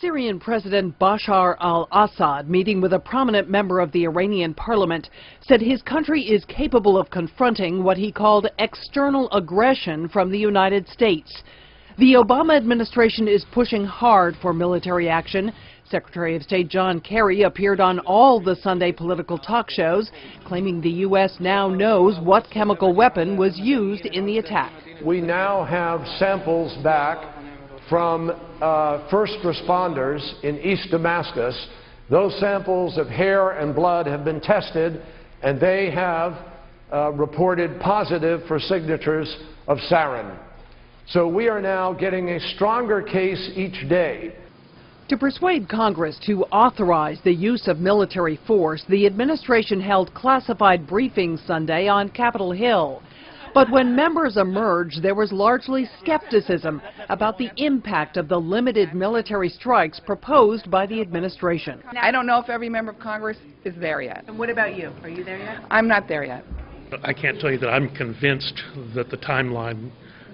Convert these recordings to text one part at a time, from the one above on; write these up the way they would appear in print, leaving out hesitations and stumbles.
Syrian President Bashar al-Assad, meeting with a prominent member of the Iranian parliament, said his country is capable of confronting what he called external aggression from the United States. The Obama administration is pushing hard for military action. Secretary of State John Kerry appeared on all the Sunday political talk shows, claiming the U.S. now knows what chemical weapon was used in the attack. We now have samples back from first responders in East Damascus. Those samples of hair and blood have been tested, and they have reported positive for signatures of sarin. So we are now getting a stronger case each day. To persuade Congress to authorize the use of military force, the administration held classified briefings Sunday on Capitol Hill. But when members emerged, there was largely skepticism about the impact of the limited military strikes proposed by the administration. I don't know if every member of Congress is there yet. And what about you? Are you there yet? I'm not there yet. I can't tell you that I'm convinced that the timeline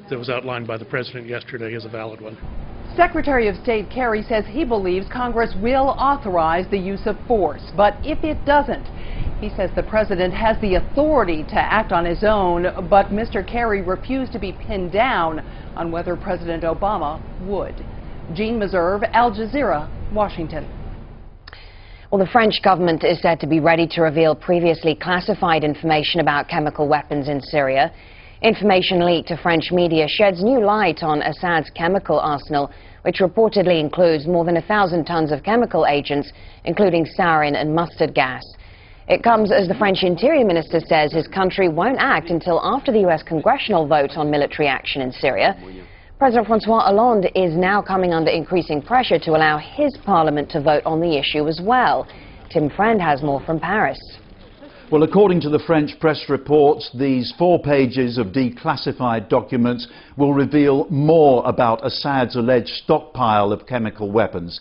that was outlined by the President yesterday is a valid one. Secretary of State Kerry says he believes Congress will authorize the use of force, but if it doesn't, he says the President has the authority to act on his own, but Mr. Kerry refused to be pinned down on whether President Obama would. Jean Meserve, Al Jazeera, Washington. Well, the French government is said to be ready to reveal previously classified information about chemical weapons in Syria. Information leaked to French media sheds new light on Assad's chemical arsenal, which reportedly includes more than 1,000 tons of chemical agents, including sarin and mustard gas. It comes as the French Interior Minister says his country won't act until after the U.S. congressional vote on military action in Syria. President Francois Hollande is now coming under increasing pressure to allow his parliament to vote on the issue as well. Tim Friend has more from Paris. Well, according to the French press reports, these 4 pages of declassified documents will reveal more about Assad's alleged stockpile of chemical weapons.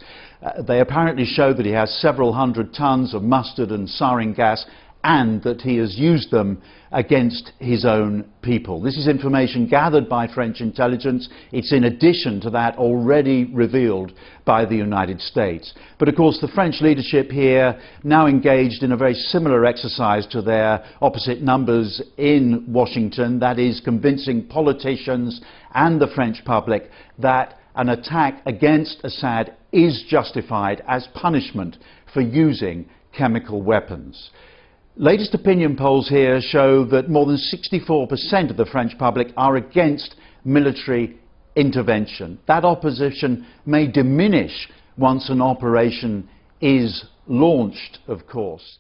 They apparently show that he has several hundred tons of mustard and sarin gas, and that he has used them against his own people. This is information gathered by French intelligence. It's in addition to that already revealed by the United States. But of course the French leadership here now engaged in a very similar exercise to their opposite numbers in Washington, that is convincing politicians and the French public that an attack against Assad is justified as punishment for using chemical weapons. Latest opinion polls here show that more than 64% of the French public are against military intervention. That opposition may diminish once an operation is launched, of course.